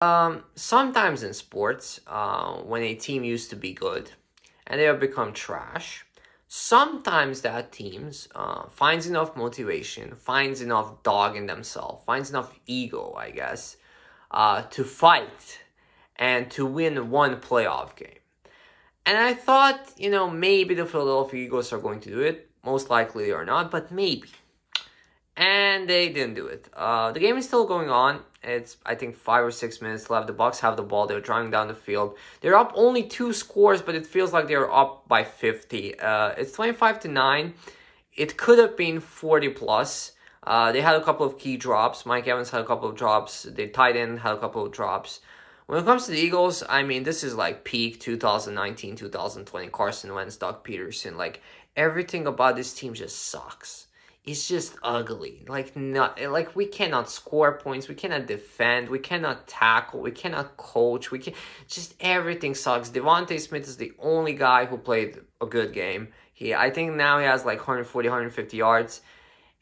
Sometimes in sports, when a team used to be good and they have become trash, sometimes that teams finds enough motivation, finds enough dog in themselves, finds enough ego, I guess, to fight and to win one playoff game. And I thought, maybe the Philadelphia Eagles are going to do it. Most likely they are not, but maybe. And they didn't do it. The game is still going on. It's, I think, 5 or 6 minutes left. The Bucs have the ball. They're driving down the field. They're up only 2 scores, but it feels like they're up by 50. It's 25-9. It could have been 40 plus. They had a couple of key drops. Mike Evans had a couple of drops. The tight end had a couple of drops. When it comes to the Eagles, I mean, this is like peak 2019, 2020. Carson Wentz, Doug Peterson. Like, everything about this team just sucks. It's just ugly. Like we cannot score points, we cannot defend, we cannot tackle, we cannot coach, just everything sucks. Devontae Smith is the only guy who played a good game. I think now he has like 140, 150 yards.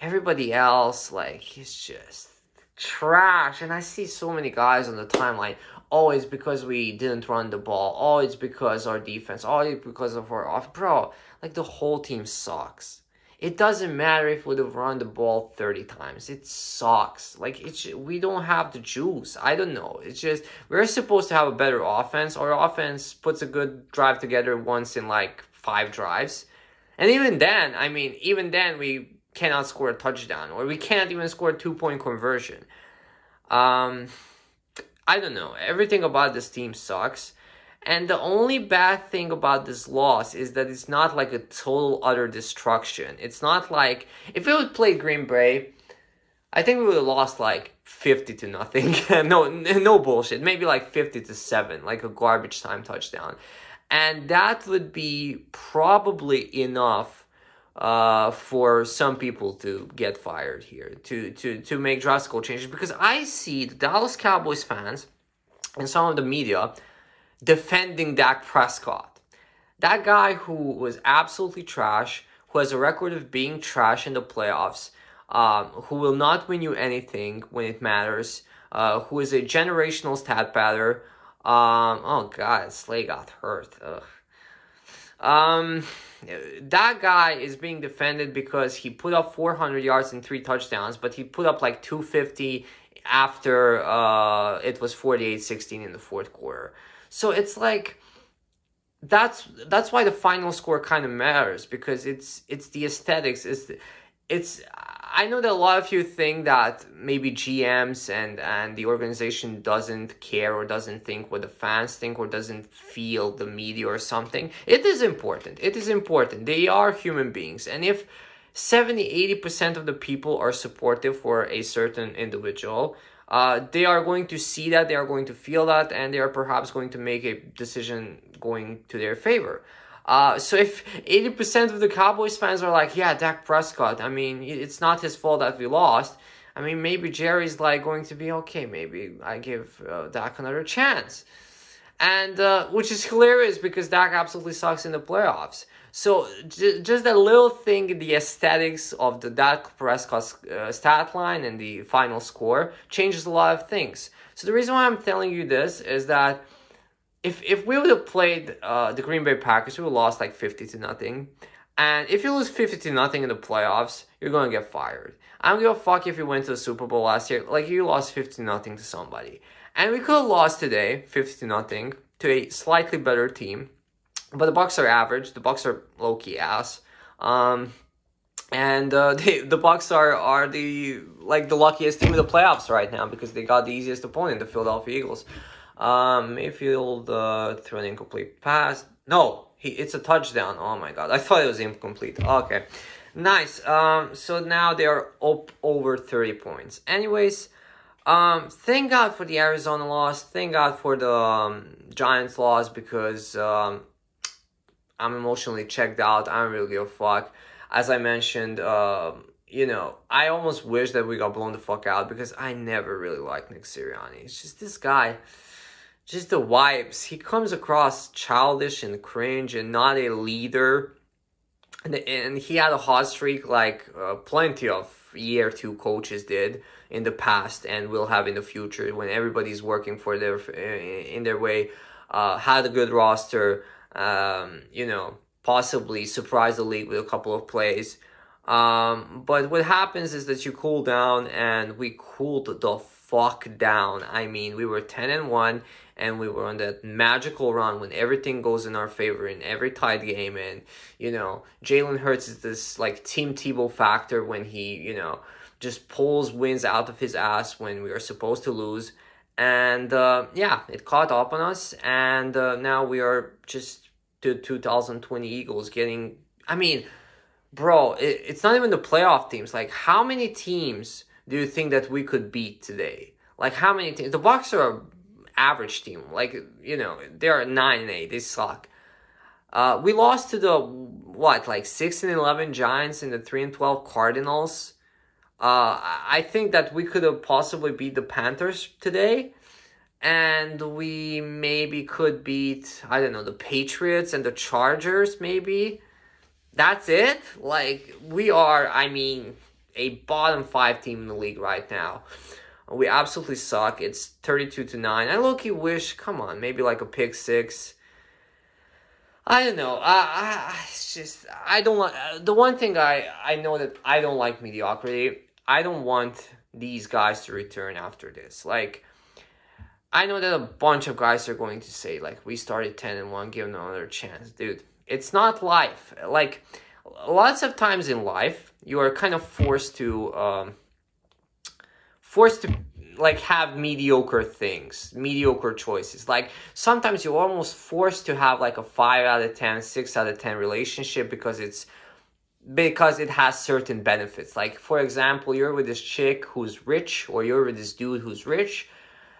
Everybody else, like, he's just trash. And I see so many guys on the timeline. Oh, it's because we didn't run the ball. Oh, it's because our defense. Oh, it's because of our off. Bro, like, the whole team sucks. It doesn't matter if we would have run the ball 30 times. It sucks. Like, we don't have the juice. I don't know. It's just, we're supposed to have a better offense. Our offense puts a good drive together once in like 5 drives. And even then, we cannot score a touchdown. Or we can't even score a 2-point conversion. I don't know. Everything about this team sucks. And the only bad thing about this loss is that it's not like a total utter destruction. It's not like, if we would play Green Bay, I think we would have lost like 50-0. No bullshit. Maybe like 50-7, like a garbage time touchdown. And that would be probably enough for some people to get fired here, to make drastic changes. Because I see the Dallas Cowboys fans and some of the media defending Dak Prescott. That guy who was absolutely trash, who has a record of being trash in the playoffs, who will not win you anything when it matters, who is a generational stat pattern. Oh God, Slay got hurt. That guy is being defended because he put up 400 yards and 3 touchdowns, but he put up like 250 after it was 48-16 in the fourth quarter. So it's like, that's why the final score kind of matters, because it's the aesthetics. I know that a lot of you think that maybe GMs and the organization doesn't care or doesn't think what the fans think or doesn't feel the media or something. It is important. It is important. They are human beings. And if 70-80% of the people are supportive for a certain individual, they are going to see that, they are going to feel that, and they are perhaps going to make a decision going to their favor. So if 80% of the Cowboys fans are like, yeah, Dak Prescott, I mean, it's not his fault that we lost. I mean, maybe Jerry's like going to be, okay, maybe I give Dak another chance. And which is hilarious because Dak absolutely sucks in the playoffs. So just that little thing, the aesthetics of the Dak Prescott stat line and the final score changes a lot of things. So the reason why I'm telling you this is that if we would have played the Green Bay Packers, we would have lost like 50-0. And if you lose 50-0 in the playoffs, you're going to get fired. I don't give a fuck if you went to the Super Bowl last year. Like, you lost 50-0 to somebody. And we could have lost today 50-0 to a slightly better team. But the Bucs are average. The Bucs are low-key ass. And the Bucs are the luckiest team in the playoffs right now because they got the easiest opponent, the Philadelphia Eagles. Mayfield threw an incomplete pass. No, it's a touchdown. Oh my God, I thought it was incomplete. Okay, nice. So now they are up over 30 points. Anyways, thank God for the Arizona loss. Thank God for the Giants loss because I'm emotionally checked out. I don't really give a fuck. As I mentioned, I almost wish that we got blown the fuck out because I never really liked Nick Sirianni. It's just this guy, just the vibes. He comes across childish and cringe and not a leader. And he had a hot streak like plenty of, year two coaches did in the past and will have in the future when everybody's working for their in their way. Had a good roster, possibly surprise the league with a couple of plays. But what happens is that you cool down, and we cooled the fuck down. I mean, we were 10-1, and we were on that magical run when everything goes in our favor in every tight game. And, Jalen Hurts is this, like, Team Tebow factor when he, just pulls wins out of his ass when we are supposed to lose. And, it caught up on us. And now we are just the 2020 Eagles getting, I mean, bro, it's not even the playoff teams. Like, how many teams do you think that we could beat today? Like, how many teams? The Bucs are an average team. Like, they are 9-8. They suck. We lost to the, 6-11 Giants and the 3-12 Cardinals. I think that we could have possibly beat the Panthers today. And we maybe could beat, I don't know, the Patriots and the Chargers, maybe. That's it? Like, we are, a bottom 5 team in the league right now. We absolutely suck. It's 32-9. I low-key wish, come on, maybe like a pick 6. I don't know. It's just, I don't like, the one thing I know that I don't like mediocrity. I don't want these guys to return after this. Like, I know that a bunch of guys are going to say, like, we started 10-1, give them another chance. Dude, it's not life. Like, lots of times in life, you are kind of forced to like, have mediocre things, mediocre choices. Like, sometimes you're almost forced to have, like, a 5 out of 10, 6 out of 10 relationship because it has certain benefits. Like, for example, you're with this chick who's rich, or you're with this dude who's rich,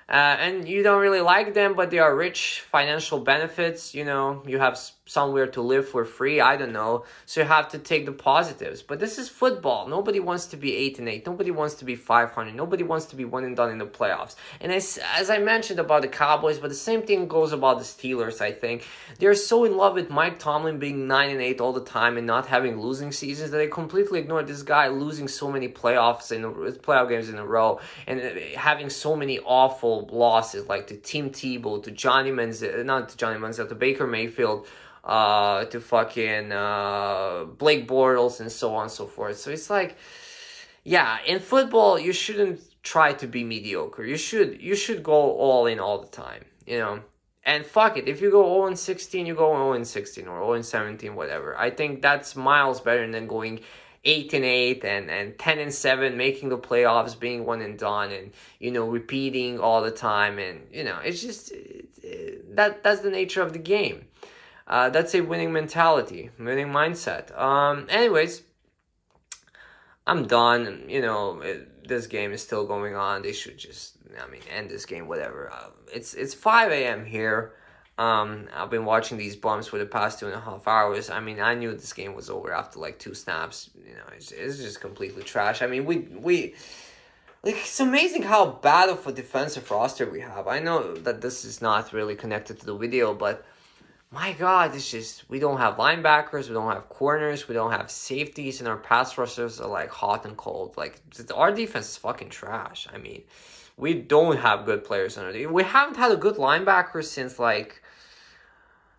and you don't really like them, but they are rich, financial benefits, you have somewhere to live for free, I don't know, so you have to take the positives. But this is football. Nobody wants to be 8-8. Nobody wants to be 500. Nobody wants to be one and done in the playoffs. And as I mentioned about the Cowboys, but the same thing goes about the Steelers, I think. They're so in love with Mike Tomlin being 9-8 all the time and not having losing seasons that they completely ignore this guy losing so many playoff games in a row and having so many awful losses, like to Team Tebow, to to Baker Mayfield, to fucking Blake Bortles, and so on and so forth. So it's like, yeah, in football, you shouldn't try to be mediocre. You should go all in all the time, And fuck it, if you go 0-16, you go 0-16 or 0-17, whatever. I think that's miles better than going 8-8 and 10-7, making the playoffs, being one and done, and repeating all the time, and it's just that's the nature of the game. That's a winning mentality, winning mindset. Anyways, I'm done. This game is still going on. They should just, end this game, whatever. It's 5 a.m. here. I've been watching these bumps for the past 2.5 hours. I knew this game was over after like 2 snaps. It's just completely trash. We it's amazing how bad of a defensive roster we have. I know that this is not really connected to the video, but my God, it's just, we don't have linebackers, we don't have corners, we don't have safeties, and our pass rushers are like hot and cold. Like, our defense is fucking trash. We don't have good players on our team. We haven't had a good linebacker since like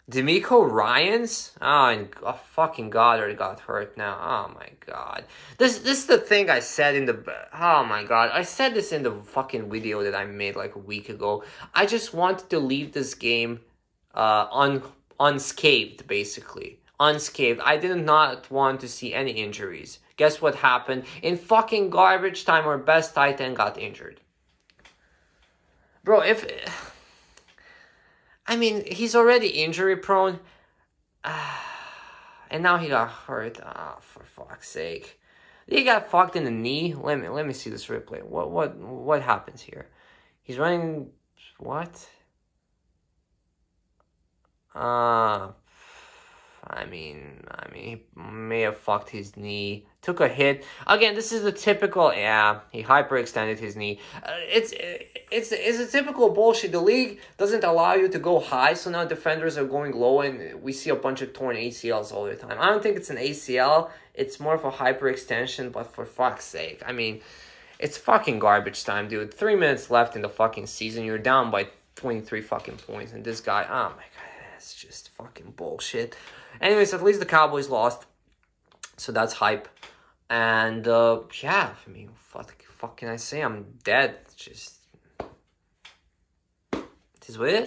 D'Amico Ryans. And fucking Goddard got hurt now. Oh my God. This is the thing I said in the, oh my God. I said this in the fucking video that I made like a week ago. I just wanted to leave this game unscathed, basically. Unscathed. I did not want to see any injuries. Guess what happened? In fucking garbage time, our best tight end got injured. Bro, he's already injury prone. And now he got hurt. For fuck's sake. He got fucked in the knee. Let me see this replay. What happens here? He's running, what? I mean, he may have fucked his knee. Took a hit. Again, this is the typical. Yeah, he hyperextended his knee. It's a typical bullshit. The league doesn't allow you to go high, so now defenders are going low, and we see a bunch of torn ACLs all the time. I don't think it's an ACL. It's more of a hyperextension. But for fuck's sake, I mean, it's fucking garbage time, dude. 3 minutes left in the fucking season. You're down by 23 fucking points, and this guy. Oh my god, that's just fucking bullshit. Anyways, at least the Cowboys lost, so that's hype. And yeah, I mean, fuck can I say? I'm dead. Just, it is what it is.